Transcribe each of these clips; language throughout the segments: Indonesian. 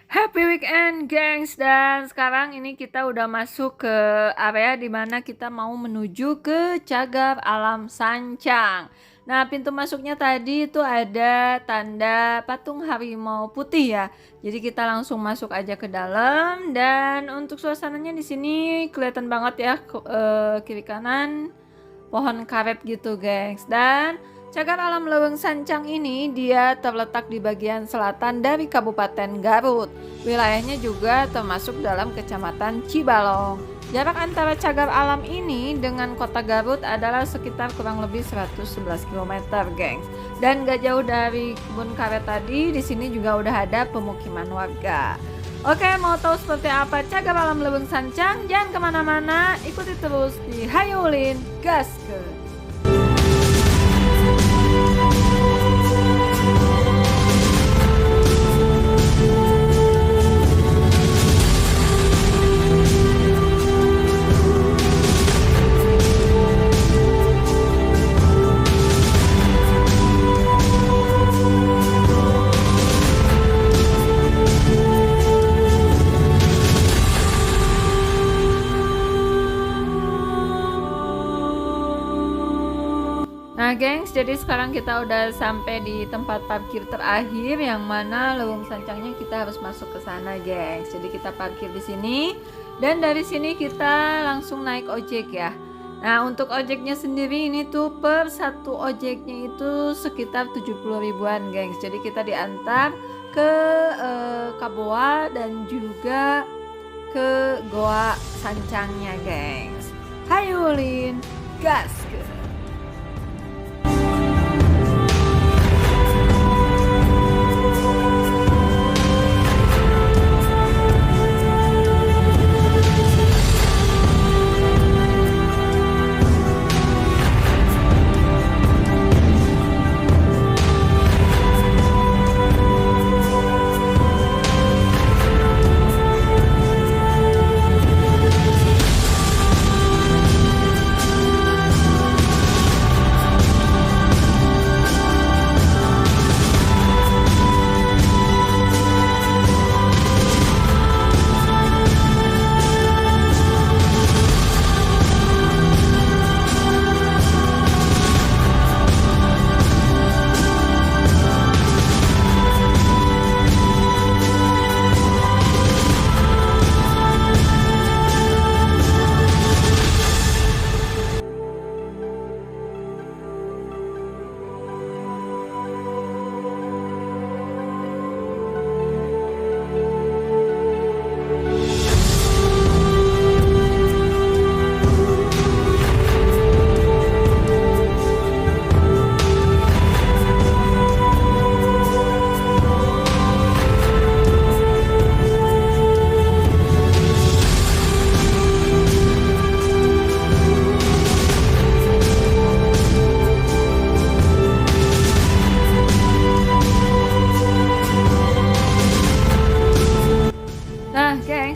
Happy weekend, gengs! Dan sekarang ini kita udah masuk ke area dimana kita mau menuju ke Cagar Alam Sancang. Nah, pintu masuknya tadi itu ada tanda patung harimau putih ya. Jadi kita langsung masuk aja ke dalam. Dan untuk suasananya di sini kelihatan banget ya kiri kanan pohon karet gitu, gengs. Dan Cagar Alam Leuweung Sancang ini dia terletak di bagian selatan dari Kabupaten Garut. Wilayahnya juga termasuk dalam Kecamatan Cibalong. Jarak antara cagar alam ini dengan kota Garut adalah sekitar kurang lebih 111 km, gengs. Dan gak jauh dari kebun karet tadi, di sini juga udah ada pemukiman warga. Oke, mau tahu seperti apa Cagar Alam Leuweung Sancang? Jangan kemana-mana, ikuti terus di Hayulin Gaskeun. Nah, gengs, jadi sekarang kita udah sampai di tempat parkir terakhir yang mana Leuweung Sancangnya kita harus masuk ke sana, gengs. Jadi kita parkir di sini dan dari sini kita langsung naik ojek ya. Nah, untuk ojeknya sendiri ini tuh per satu ojeknya itu sekitar 70 ribuan, gengs. Jadi kita diantar ke Kaboa dan juga ke Goa Sancangnya, gengs. Hayulin gas!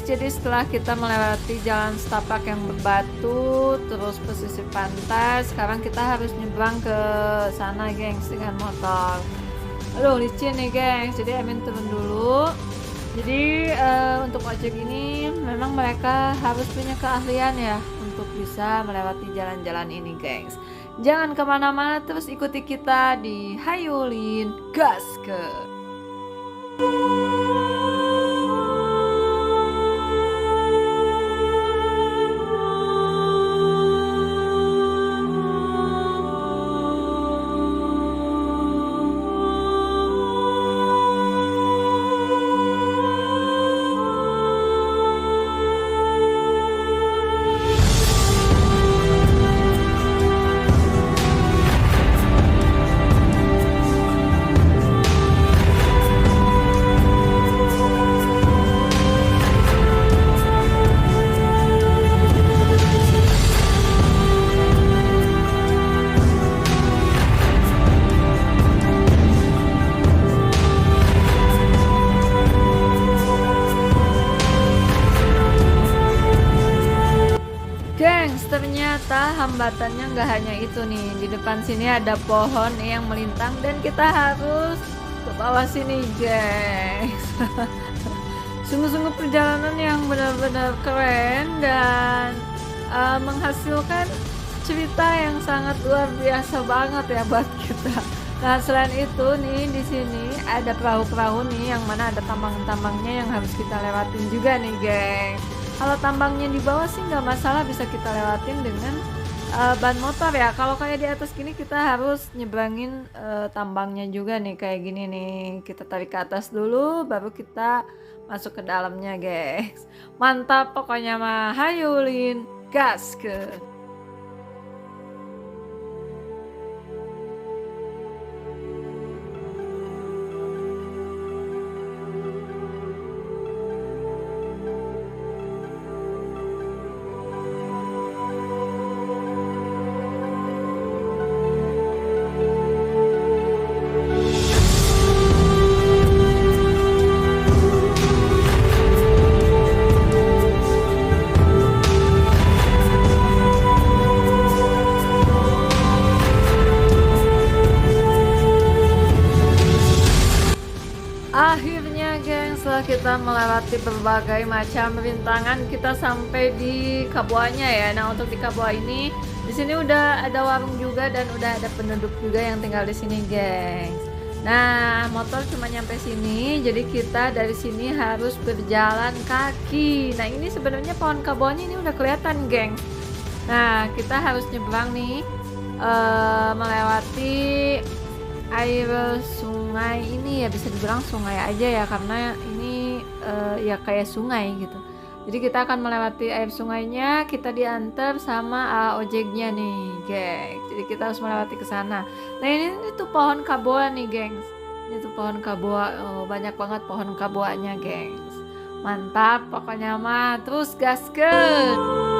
Jadi setelah kita melewati jalan setapak yang berbatu, terus pesisir pantai, sekarang kita harus nyebrang ke sana, gengs, dengan motor. Aduh, licin nih, gengs. Jadi Amin turun dulu. Jadi untuk ojek ini memang mereka harus punya keahlian ya untuk bisa melewati jalan-jalan ini, gengs. Jangan kemana-mana, terus ikuti kita di Hayulin Gaskeun. Ternyata hambatannya nggak hanya itu nih. Di depan sini ada pohon yang melintang dan kita harus ke bawah sini, guys. Sungguh-sungguh perjalanan yang benar-benar keren dan menghasilkan cerita yang sangat luar biasa banget ya buat kita. Nah, selain itu nih di sini ada perahu-perahu nih yang mana ada tambang-tambangnya yang harus kita lewatin juga nih, geng. Kalau tambangnya di bawah sih nggak masalah, bisa kita lewatin dengan ban motor ya. Kalau kayak di atas gini kita harus nyebrangin tambangnya juga nih kayak gini nih. Kita tarik ke atas dulu baru kita masuk ke dalamnya, guys. Mantap pokoknya mah. Hayulin gas ke. Akhirnya, geng, setelah kita melewati berbagai macam rintangan, kita sampai di Kabuanya ya. Nah, untuk di Kabua ini, di sini udah ada warung juga dan udah ada penduduk juga yang tinggal di sini, geng. Nah, motor cuma nyampe sini, jadi kita dari sini harus berjalan kaki. Nah, ini sebenarnya pohon Kabuanya ini udah kelihatan, geng. Nah, kita harus nyebrang nih, melewati air sungai ini ya, bisa dibilang sungai aja ya karena ini ya kayak sungai gitu. Jadi kita akan melewati air sungainya, kita diantar sama ojeknya nih, geng. Jadi kita harus melewati ke sana. Nah, ini tuh pohon kaboa nih, gengs. Ini tuh pohon kaboa, banyak banget pohon kaboanya, gengs. Mantap pokoknya mah, terus gaskeun.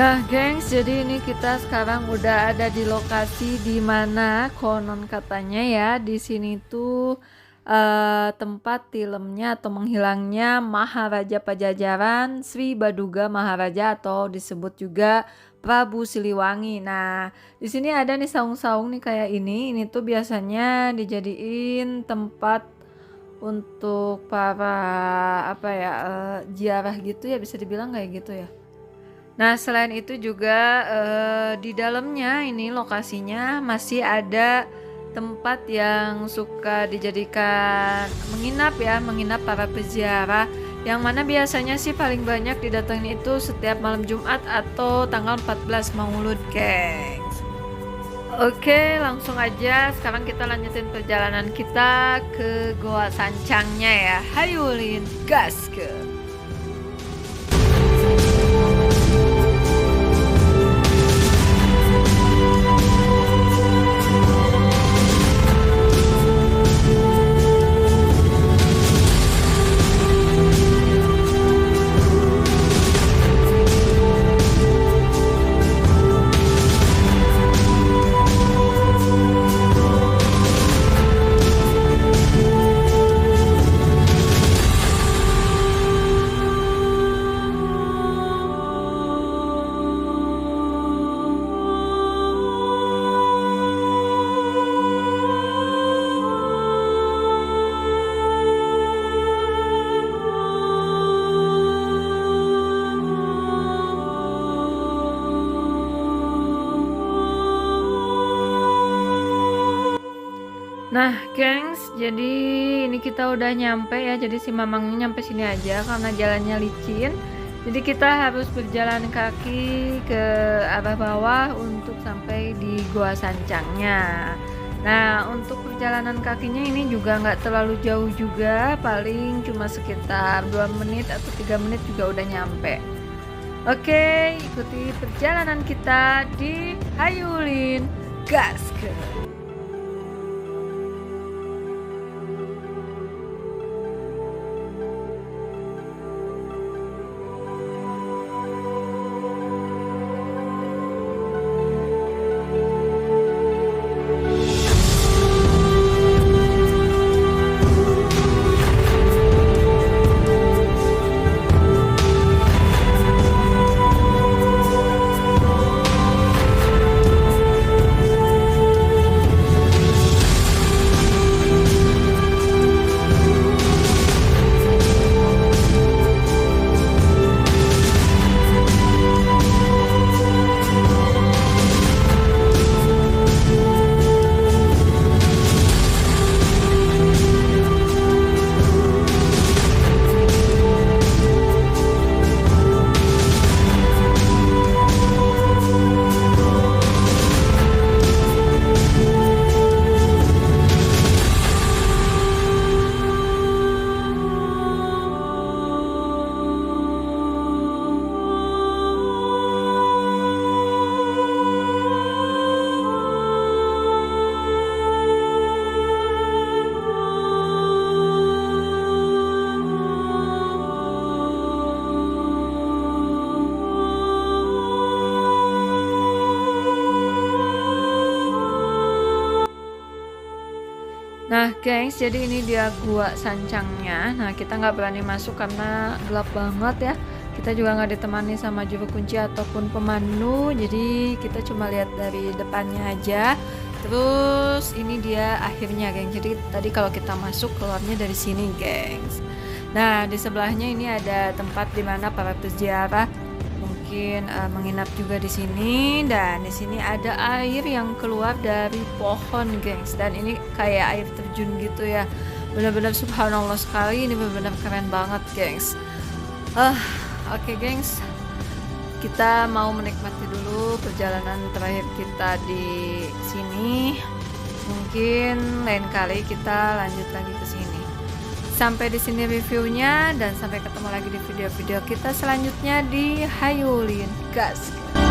Nah, gengs, jadi ini kita sekarang udah ada di lokasi di mana konon katanya ya di sini tuh tempat tilemnya atau menghilangnya Maharaja Pajajaran Sri Baduga Maharaja atau disebut juga Prabu Siliwangi. Nah, di sini ada nih saung-saung nih kayak ini. Ini tuh biasanya dijadiin tempat untuk para apa ya ziarah gitu ya, bisa dibilang kayak gitu ya. Nah, selain itu juga di dalamnya ini lokasinya masih ada tempat yang suka dijadikan menginap ya, menginap para peziarah yang mana biasanya sih paling banyak didatangi itu setiap malam Jumat atau tanggal 14 Maulud, gengs. Oke, langsung aja sekarang kita lanjutin perjalanan kita ke Goa Sancangnya ya. Hayulin gas ke. Nah, gengs, jadi ini kita udah nyampe ya. Jadi si mamangnya nyampe sini aja karena jalannya licin. Jadi kita harus berjalan kaki ke arah bawah untuk sampai di Goa Sancangnya. Nah, untuk perjalanan kakinya ini juga nggak terlalu jauh juga, paling cuma sekitar 2 menit atau 3 menit juga udah nyampe. Oke, ikuti perjalanan kita di Hayulin Gasken. Nah gengs, jadi ini dia gua Sancangnya. Nah kita nggak berani masuk karena gelap banget ya. Kita juga nggak ditemani sama juru kunci ataupun pemandu. Jadi kita cuma lihat dari depannya aja. Terus ini dia akhirnya gengs. Jadi tadi kalau kita masuk keluarnya dari sini gengs. Nah di sebelahnya ini ada tempat dimana para peziarah mungkin menginap juga di sini, dan di sini ada air yang keluar dari pohon gengs, dan ini kayak air terjun gitu ya. Benar-benar subhanallah sekali, ini benar-benar keren banget gengs. Oke gengs, kita mau menikmati dulu perjalanan terakhir kita di sini. Mungkin lain kali kita lanjut lagi ke sini. Sampai di sini reviewnya, dan sampai ketemu lagi di video-video kita selanjutnya di Hayulin Gasken.